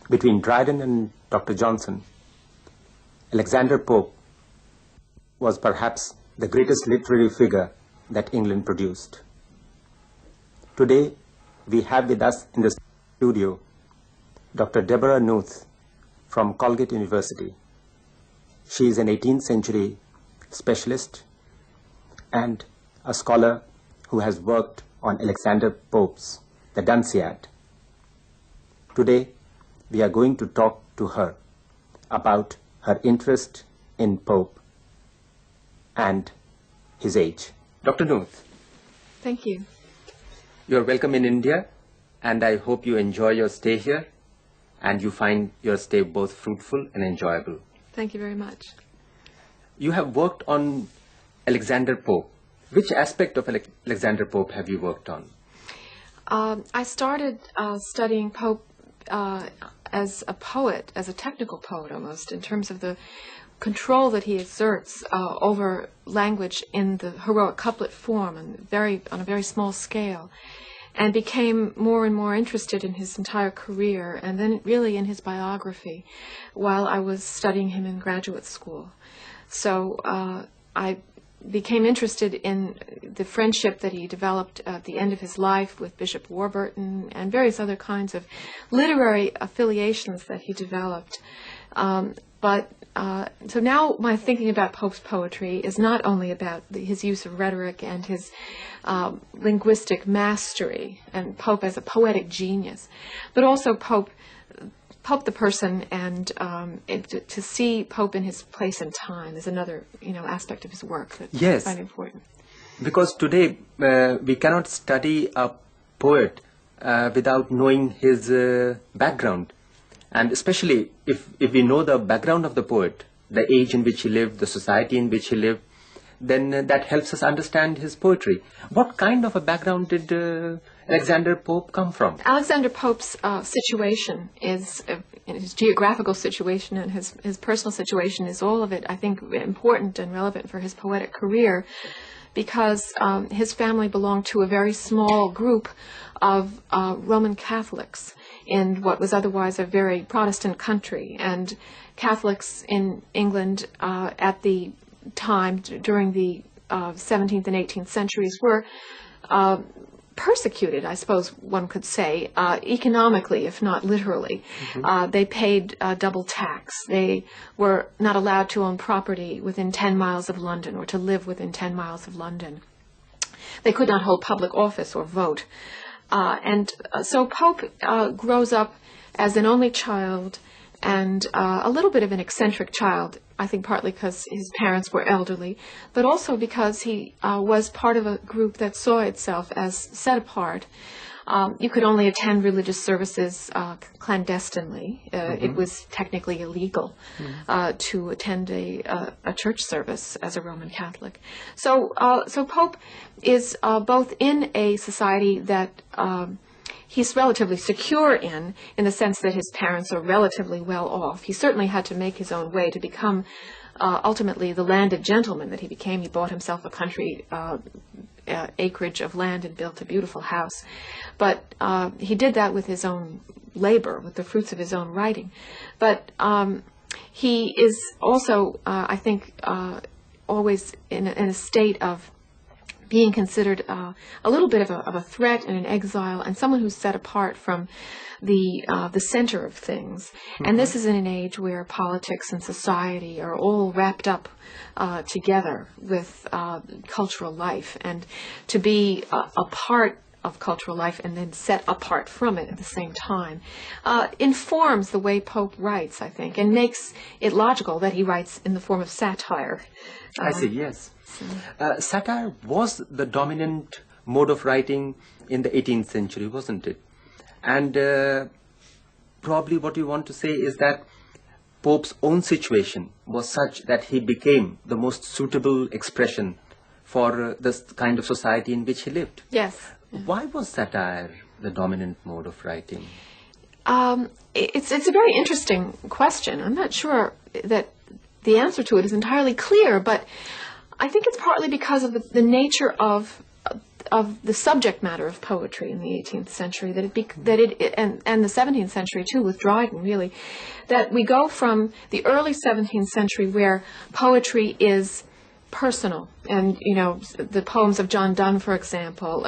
Between Dryden and Dr. Johnson, Alexander Pope was perhaps the greatest literary figure that England produced. Today, we have with us in the studio Dr. Deborah Knuth from Colgate University. She is an 18th century specialist and a scholar who has worked on Alexander Pope's The Dunciad. Today, we are going to talk to her about her interest in Pope and his age. Dr. Knuth. Thank you. You're welcome in India, and I hope you enjoy your stay here and you find your stay both fruitful and enjoyable. Thank you very much. You have worked on Alexander Pope. Which aspect of Alexander Pope have you worked on? I started studying Pope as a poet, as a technical poet almost, in terms of the control that he exerts over language in the heroic couplet form and on a very small scale, and became more and more interested in his entire career and then really in his biography while I was studying him in graduate school. So I became interested in the friendship that he developed at the end of his life with Bishop Warburton and various other kinds of literary affiliations that he developed. So now my thinking about Pope's poetry is not only about his use of rhetoric and his linguistic mastery and Pope as a poetic genius, but also Pope the person, and to see Pope in his place and time is another aspect of his work that I find important. Because today we cannot study a poet without knowing his background. And especially if we know the background of the poet, the age in which he lived, the society in which he lived, then that helps us understand his poetry. What kind of a background did Alexander Pope come from? Alexander Pope's situation is, his geographical situation and his personal situation is all of it, I think, important and relevant for his poetic career, because his family belonged to a very small group of Roman Catholics in what was otherwise a very Protestant country. And Catholics in England at the time, during the 17th and 18th centuries, were persecuted, I suppose one could say, economically, if not literally. Mm-hmm. They paid double tax. They were not allowed to own property within 10 miles of London or to live within 10 miles of London. They could not hold public office or vote. So Pope grows up as an only child and a little bit of an eccentric child, I think partly because his parents were elderly, but also because he was part of a group that saw itself as set apart. You could only attend religious services clandestinely. Mm-hmm. It was technically illegal to attend a church service as a Roman Catholic. So Pope is both in a society that he's relatively secure in the sense that his parents are relatively well off. He certainly had to make his own way to become ultimately the landed gentleman that he became. He bought himself a country acreage of land and built a beautiful house. But he did that with his own labor, with the fruits of his own writing. But he is also, I think, always in a state of being considered a little bit of a threat and an exile, and someone who's set apart from the center of things. Mm-hmm. And this is in an age where politics and society are all wrapped up together with cultural life, and to be a part of cultural life and then set apart from it at the same time informs the way Pope writes, I think, and makes it logical that he writes in the form of satire. I see, yes. Satire was the dominant mode of writing in the 18th century, wasn't it? And probably what you want to say is that Pope's own situation was such that he became the most suitable expression for the kind of society in which he lived. Yes. Why was satire the dominant mode of writing? It's a very interesting question. I'm not sure that the answer to it is entirely clear, but I think it's partly because of the nature of the subject matter of poetry in the 18th century, and the 17th century too, with Dryden, really, that we go from the early 17th century where poetry is personal, and the poems of John Donne, for example,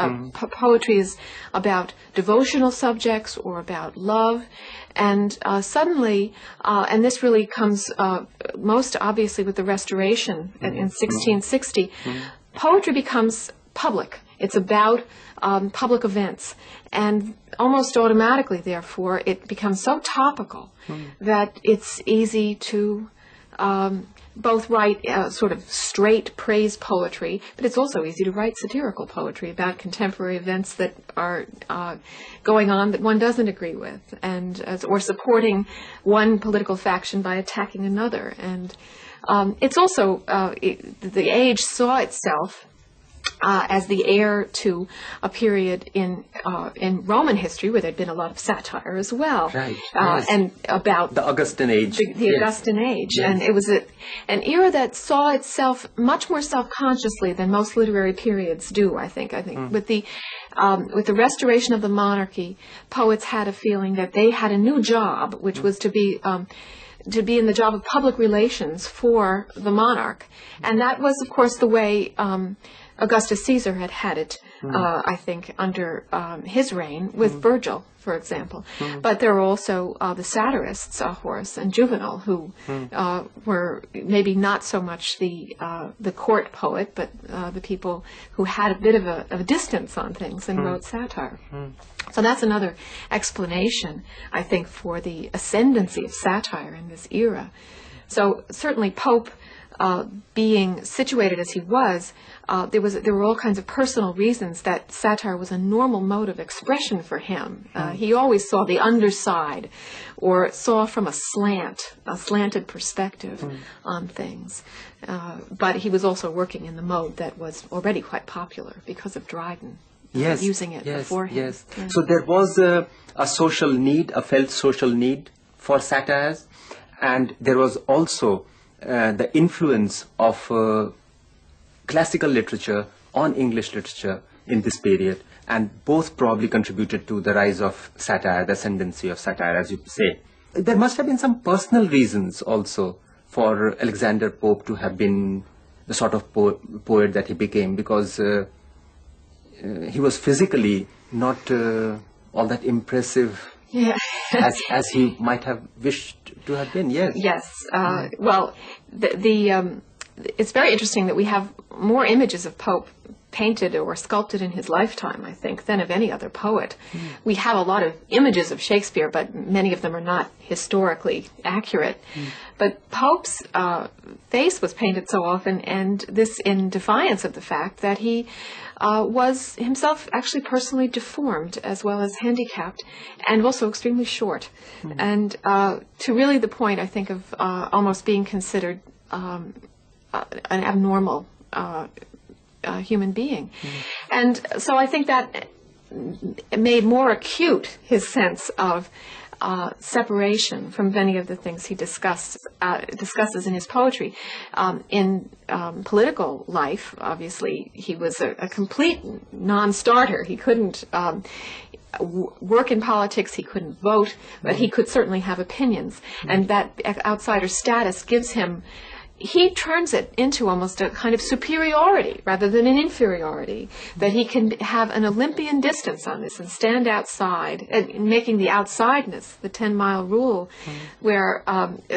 poetry is about devotional subjects or about love, and suddenly, and this really comes most obviously with the Restoration in 1660, poetry becomes public. It's about public events, and almost automatically, therefore, it becomes so topical that it's easy to both write sort of straight praise poetry, but it's also easy to write satirical poetry about contemporary events that are going on that one doesn't agree with, and or supporting one political faction by attacking another. And it's also the age saw itself as the heir to a period in Roman history where there'd been a lot of satire as well, right? Yes. And about the Augustan age, the yes. Augustan age, Yes. and it was an era that saw itself much more self-consciously than most literary periods do. I think with the restoration of the monarchy, poets had a feeling that they had a new job, which was to be in the job of public relations for the monarch, and that was, of course, the way Augustus Caesar had it, I think, under his reign, with Virgil, for example. But there were also the satirists, Horace and Juvenal, who were maybe not so much the court poet, but the people who had a bit of a distance on things and wrote satire. So that's another explanation, I think, for the ascendancy of satire in this era. So certainly Pope, being situated as he was, there were all kinds of personal reasons that satire was a normal mode of expression for him. He always saw the underside, or saw from a slanted perspective on things. But he was also working in the mode that was already quite popular because of Dryden. Yes, using it beforehand. Yes. Yeah. So there was a social need, a felt social need for satires, and there was also the influence of classical literature on English literature in this period, and both probably contributed to the rise of satire, the ascendancy of satire, as you say. There must have been some personal reasons also for Alexander Pope to have been the sort of poet that he became, because he was physically not all that impressive, yeah. as he might have wished to have been. Yes. Yes. Well, it's very interesting that we have more images of Pope painted or sculpted in his lifetime, I think, than of any other poet. We have a lot of images of Shakespeare, but many of them are not historically accurate. But Pope's face was painted so often, and this in defiance of the fact that he was himself actually personally deformed as well as handicapped, and also extremely short. And to really the point, I think, of almost being considered an abnormal human being. And so I think that made more acute his sense of separation from many of the things he discusses in his poetry. In political life, obviously, he was a complete non-starter. He couldn't work in politics, he couldn't vote, but he could certainly have opinions. And that outsider status gives him, he turns it into almost a kind of superiority rather than an inferiority, that he can have an Olympian distance on this and stand outside, and making the outsideness, the 10-mile rule, where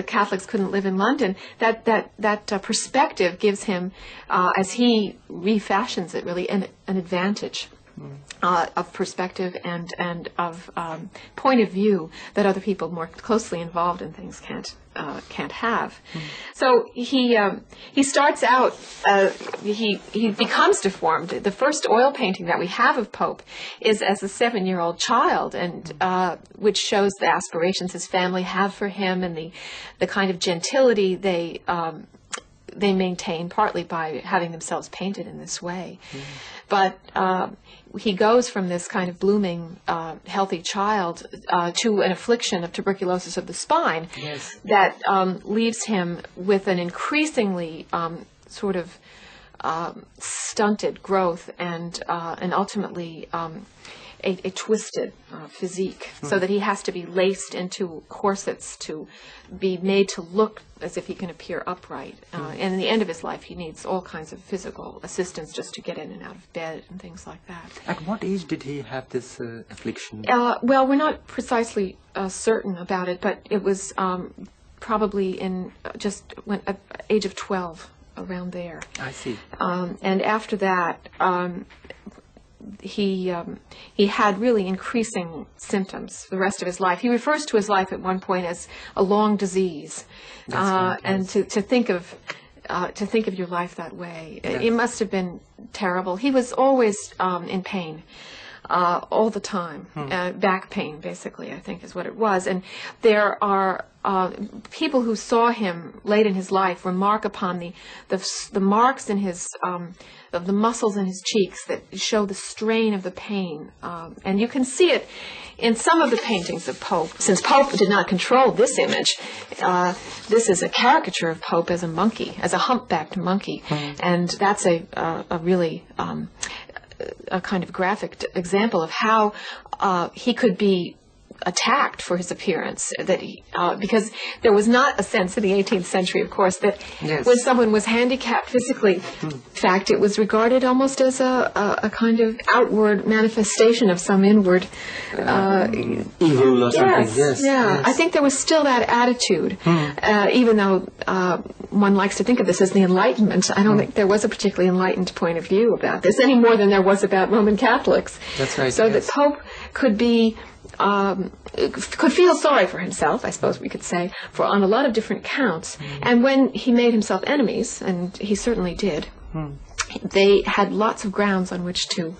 Catholics couldn't live in London, that perspective gives him, as he refashions it, really an advantage. Of perspective and of point of view that other people more closely involved in things can't have. So he starts out, he becomes deformed. The first oil painting that we have of Pope is as a 7-year-old child, and which shows the aspirations his family have for him and the kind of gentility they maintain, partly by having themselves painted in this way. But he goes from this kind of blooming, healthy child to an affliction of tuberculosis of the spine that leaves him with an increasingly sort of stunted growth and ultimately a twisted physique, so that he has to be laced into corsets to be made to look as if he can appear upright. And in the end of his life, he needs all kinds of physical assistance just to get in and out of bed and things like that. At what age did he have this affliction? Well, we're not precisely certain about it, but it was probably in at age of 12, around there. I see. And after that, he had really increasing symptoms the rest of his life. He refers to his life at one point as a long disease, and to think of your life that way, it must have been terrible. He was always in pain. All the time. Back pain, basically, I think is what it was. And there are people who saw him late in his life remark upon the marks in his of the muscles in his cheeks that show the strain of the pain. And you can see it in some of the paintings of Pope. Since Pope did not control this image, this is a caricature of Pope as a monkey, as a humpbacked monkey. And that's a really a kind of graphic example of how he could be attacked for his appearance, because there was not a sense in the 18th century, of course, that when someone was handicapped physically, in fact, it was regarded almost as a kind of outward manifestation of some inward evil or something. Yes. I think there was still that attitude, even though one likes to think of this as the Enlightenment. I don't think there was a particularly enlightened point of view about this, any more than there was about Roman Catholics. That's right. So that Pope could be could feel sorry for himself, I suppose we could say, on a lot of different counts. And when he made himself enemies, and he certainly did, they had lots of grounds on which to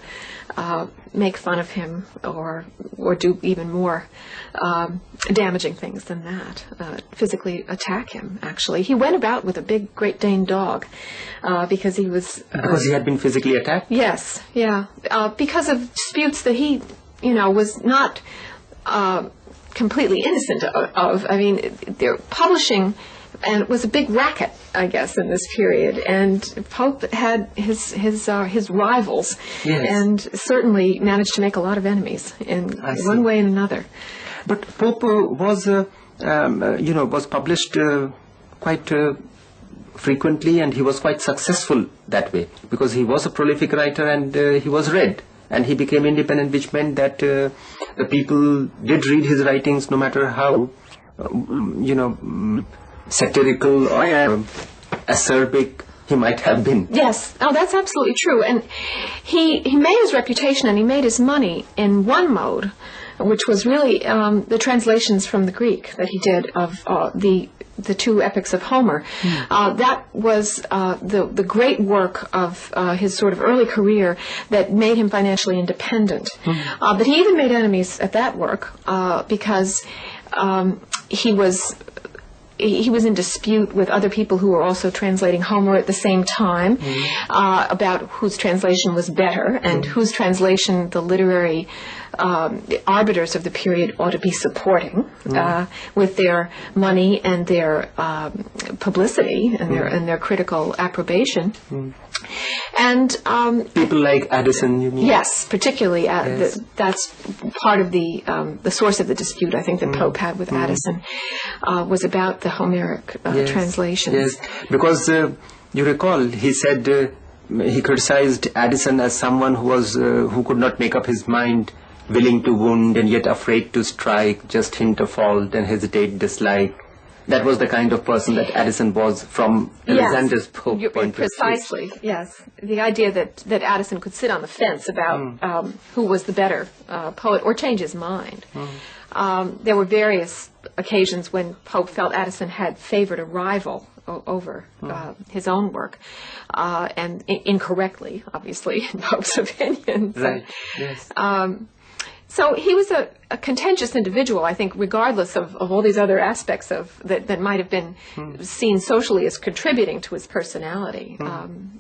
make fun of him or do even more damaging things than that, physically attack him, actually. He went about with a big Great Dane dog because he was... because he had been physically attacked? Yes, because of disputes that he, was not completely innocent of. I mean, they're publishing, and it was a big racket, I guess, in this period. And Pope had his rivals, and certainly managed to make a lot of enemies in one way and another. But Pope was published quite frequently, and he was quite successful that way, because he was a prolific writer and he was read. And he became independent, which meant that the people did read his writings, no matter how, satirical or acerbic he might have been. Yes, that's absolutely true. And he made his reputation and he made his money in one mode, which was really the translations from the Greek that he did of the two epics of Homer. That was the great work of his sort of early career that made him financially independent. But he even made enemies at that work because he was in dispute with other people who were also translating Homer at the same time about whose translation was better and whose translation the literary arbiters of the period ought to be supporting with their money and their publicity and their critical approbation. And people like Addison, you mean? Yes, particularly that's part of the source of the dispute I think that Pope had with Addison was about the Homeric translation. Yes, because you recall he said he criticized Addison as someone who could not make up his mind, willing to wound and yet afraid to strike, just hint a fault and hesitate, dislike. That was the kind of person that Addison was from Alexander's point of view. Precisely, yes. The idea that Addison could sit on the fence about who was the better poet or change his mind. There were various occasions when Pope felt Addison had favored a rival over his own work, and incorrectly, obviously, in Pope's opinion. Right, yes. So he was a contentious individual, I think, regardless of all these other aspects that might have been seen socially as contributing to his personality.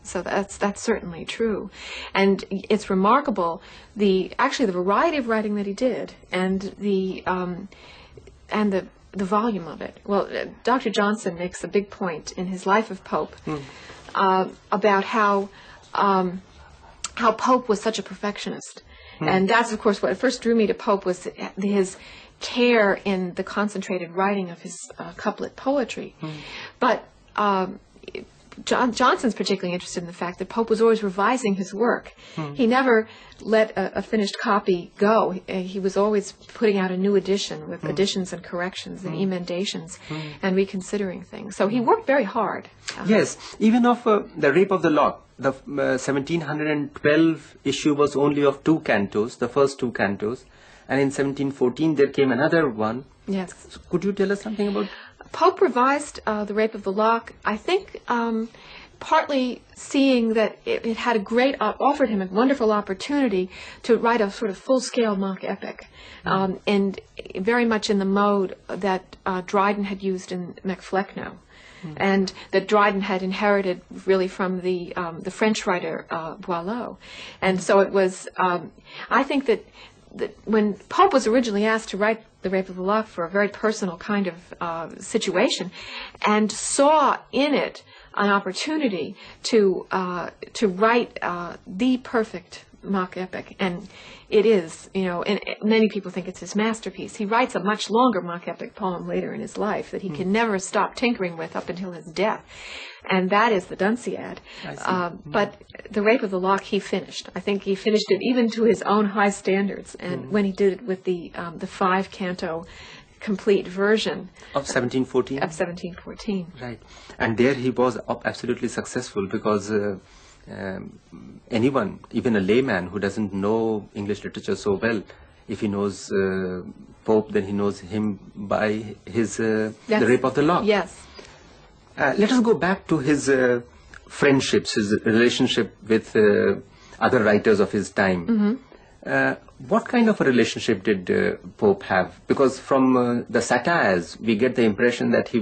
So that's certainly true. And it's remarkable the variety of writing that he did and the volume of it. Well, Dr. Johnson makes a big point in his Life of Pope about how Pope was such a perfectionist. And that's, of course, what first drew me to Pope was his care in the concentrated writing of his couplet poetry. But Johnson's particularly interested in the fact that Pope was always revising his work. He never let a finished copy go. He was always putting out a new edition with additions and corrections and emendations and reconsidering things. So he worked very hard. Yes, even of the Rape of the Lock, the 1712 issue was only of 2 cantos, the first 2 cantos, and in 1714 there came another one. Yes. So could you tell us something about? Pope revised The Rape of the Lock, I think, partly seeing that it had offered him a wonderful opportunity to write a sort of full-scale mock epic, and very much in the mode that Dryden had used in Macflecknoe, and that Dryden had inherited really from the French writer Boileau. And so it was, I think that when Pope was originally asked to write The Rape of the Lock for a very personal kind of situation, and saw in it an opportunity to write the perfect mock epic, and it is, and many people think it's his masterpiece. He writes a much longer mock epic poem later in his life that he can never stop tinkering with up until his death, and that is the Dunciad. But The Rape of the Lock he finished. I think he finished it even to his own high standards, and when he did it with the 5-canto complete version Of 1714? Of 1714. Right. And there he was absolutely successful, because anyone, even a layman who doesn't know English literature so well, if he knows Pope, then he knows him by his The Rape of the Lock. Yes. Let us go back to his friendships, his relationship with other writers of his time. What kind of a relationship did Pope have? Because from the satires, we get the impression that he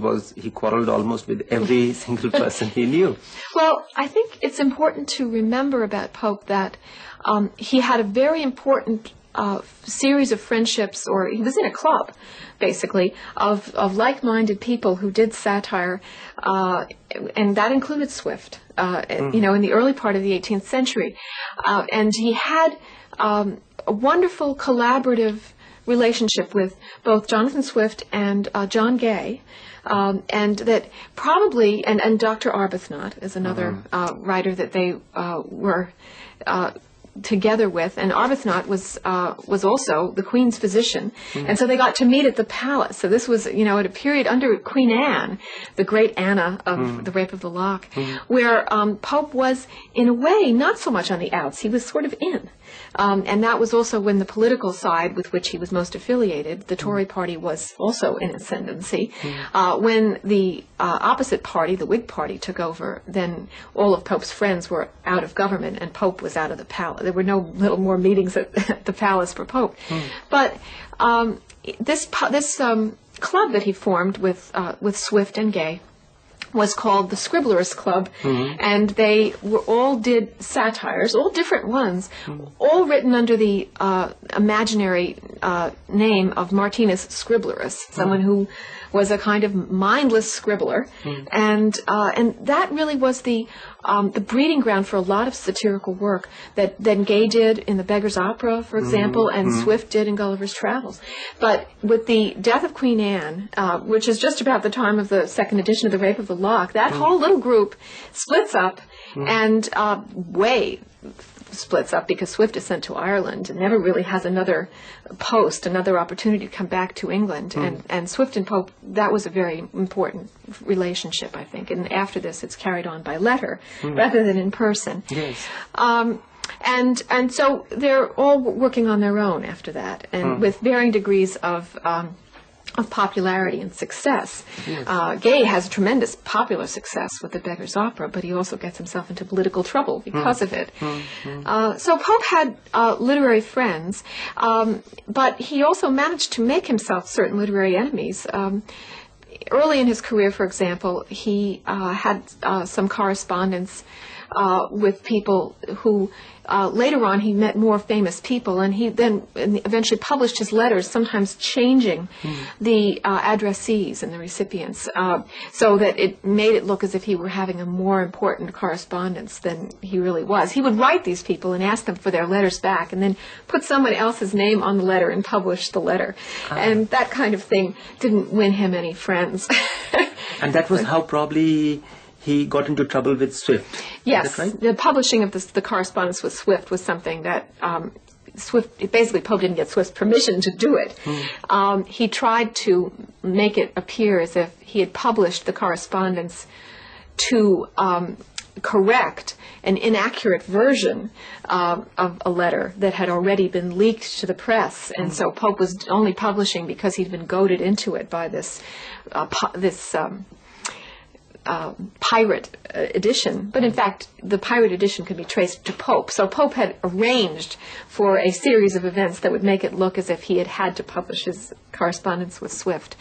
quarreled almost with every single person he knew. Well, I think it's important to remember about Pope that he had a very important series of friendships, or he was in a club, basically, of like-minded people who did satire, and that included Swift, in the early part of the 18th century. And he had a wonderful collaborative relationship with both Jonathan Swift and John Gay, and that probably, and Dr. Arbuthnot is another writer that they were together with, and Arbuthnot was also the Queen's physician, and so they got to meet at the palace. So this was, at a period under Queen Anne, the great Anna of The Rape of the Lock, where Pope was, in a way, not so much on the outs. He was sort of in. And that was also when the political side with which he was most affiliated, the Tory party, was also in ascendancy. When the opposite party, the Whig party, took over, then all of Pope's friends were out of government and Pope was out of the palace. There were no little more meetings at the palace for Pope. But this club that he formed with Swift and Gay was called the Scribblers Club, and they all did satires, all different ones, all written under the imaginary name of Martinus Scriblerus, someone who was a kind of mindless scribbler, and that really was the breeding ground for a lot of satirical work that Gay did in The Beggar's Opera, for example, and Swift did in Gulliver's Travels. But with the death of Queen Anne, which is just about the time of the second edition of The Rape of the Lock, that whole little group splits up, and splits up because Swift is sent to Ireland and never really has another opportunity to come back to England. And Swift and Pope, that was a very important relationship, I think. And after this, it's carried on by letter rather than in person. Yes. And so they're all working on their own after that, and with varying degrees of popularity and success. Yes. Gay has tremendous popular success with The Beggar's Opera, but he also gets himself into political trouble because of it. So Pope had literary friends, but he also managed to make himself certain literary enemies. Early in his career, for example, he had some correspondence with people who later on he met more famous people, and he then eventually published his letters, sometimes changing the addressees and the recipients, so that it made it look as if he were having a more important correspondence than he really was. He would write these people and ask them for their letters back, and then put someone else's name on the letter and publish the letter. And that kind of thing didn't win him any friends. And that was how probably he got into trouble with Swift. Yes, is that right? the publishing of the correspondence with Swift was something that basically Pope didn't get Swift's permission to do it. He tried to make it appear as if he had published the correspondence to correct an inaccurate version of a letter that had already been leaked to the press, and so Pope was only publishing because he'd been goaded into it by this pirate edition. But in fact, the pirate edition could be traced to Pope. So Pope had arranged for a series of events that would make it look as if he had to publish his correspondence with Swift.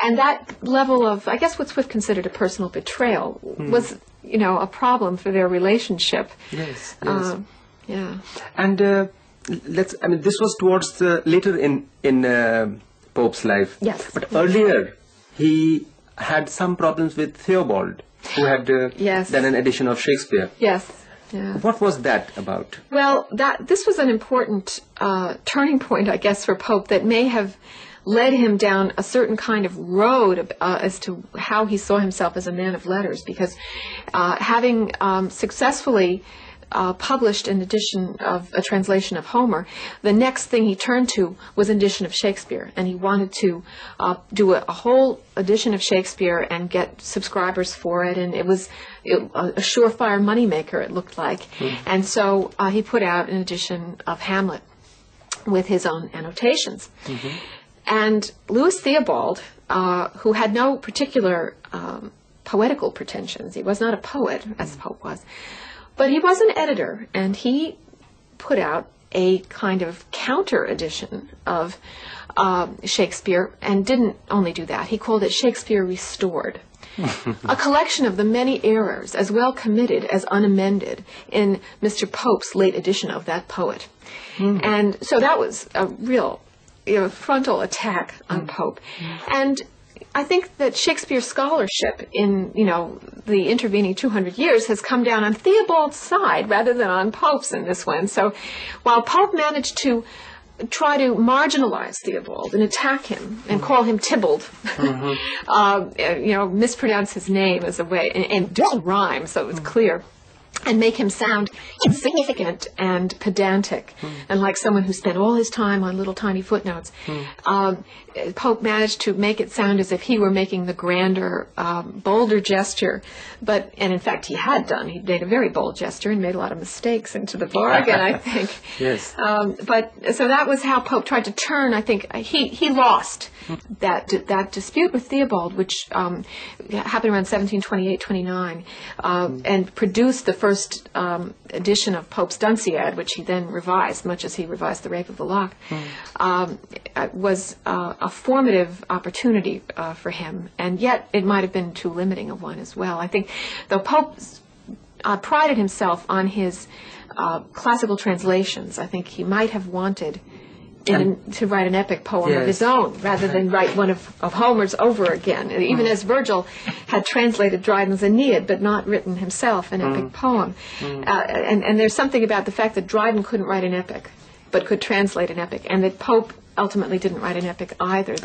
And that level of, I guess what Swift considered a personal betrayal was, a problem for their relationship. Yes, yes. Yeah. And this was towards the later in Pope's life. Yes. But earlier, he had some problems with Theobald, who had done an edition of Shakespeare. Yes. Yeah. What was that about? Well, this was an important turning point, I guess, for Pope that may have led him down a certain kind of road as to how he saw himself as a man of letters, because having successfully published an edition of a translation of Homer, the next thing he turned to was an edition of Shakespeare, and he wanted to do a whole edition of Shakespeare and get subscribers for it, and it was a surefire moneymaker, it looked like. And so he put out an edition of Hamlet with his own annotations. And Louis Theobald, who had no particular poetical pretensions, he was not a poet, as Pope was, but he was an editor, and he put out a kind of counter edition of Shakespeare, and didn't only do that. He called it Shakespeare Restored, a collection of the many errors, as well committed as unamended, in Mr. Pope's late edition of that poet. And so that was a real frontal attack on Pope. And I think that Shakespeare scholarship in, the intervening 200 years has come down on Theobald's side rather than on Pope's in this one. So while Pope managed to try to marginalize Theobald and attack him and call him Tybalt, mispronounce his name as a way, and don't rhyme, so it was clear, and make him sound insignificant and pedantic, and like someone who spent all his time on little tiny footnotes. Pope managed to make it sound as if he were making the grander, bolder gesture, and in fact he had done. He made a very bold gesture and made a lot of mistakes into the bargain, I think. Yes. So that was how Pope tried to turn. I think he lost that dispute with Theobald, which happened around 1728-29, and produced the first edition of Pope's Dunciad, which he then revised, much as he revised The Rape of the Lock. Was a formative opportunity for him, and yet it might have been too limiting a one as well. I think, though Pope prided himself on his classical translations, I think he might have wanted to write an epic poem of his own, rather than write one of Homer's over again, even as Virgil had translated Dryden's Aeneid, but not written himself an epic poem. And there's something about the fact that Dryden couldn't write an epic, but could translate an epic, and that Pope ultimately didn't write an epic either.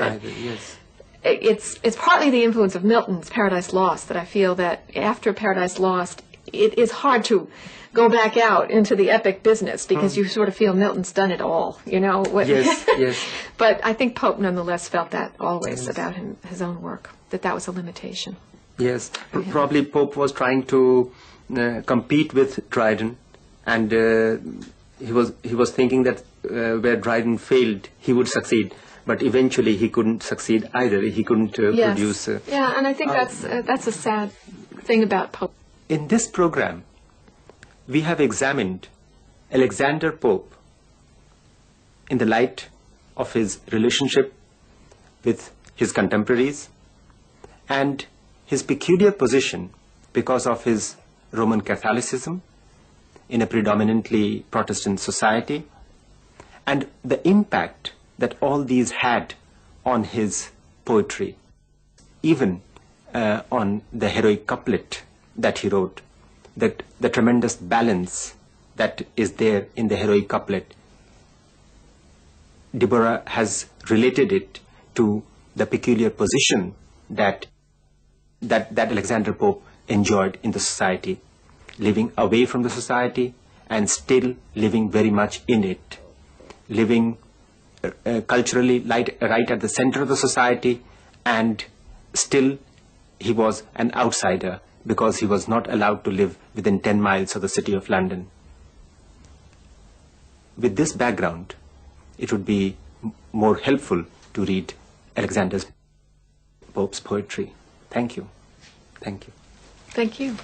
It's partly the influence of Milton's Paradise Lost that I feel that after Paradise Lost, it is hard to go back out into the epic business, because you sort of feel Milton's done it all, Yes. But I think Pope nonetheless felt that always about his own work, that was a limitation. Yes, probably Pope was trying to compete with Dryden, and he was thinking that where Dryden failed, he would succeed. But eventually he couldn't succeed either. He couldn't produce. And I think that's a sad thing about Pope. In this program, we have examined Alexander Pope in the light of his relationship with his contemporaries and his peculiar position because of his Roman Catholicism in a predominantly Protestant society, and the impact that all these had on his poetry, even on the heroic couplet that he wrote, that the tremendous balance that is there in the heroic couplet. Deborah has related it to the peculiar position that Alexander Pope enjoyed in the society, living away from the society and still living very much in it, living culturally right at the center of the society, and still he was an outsider because he was not allowed to live within 10 miles of the city of London. With this background, it would be more helpful to read Alexander Pope's poetry. Thank you. Thank you. Thank you.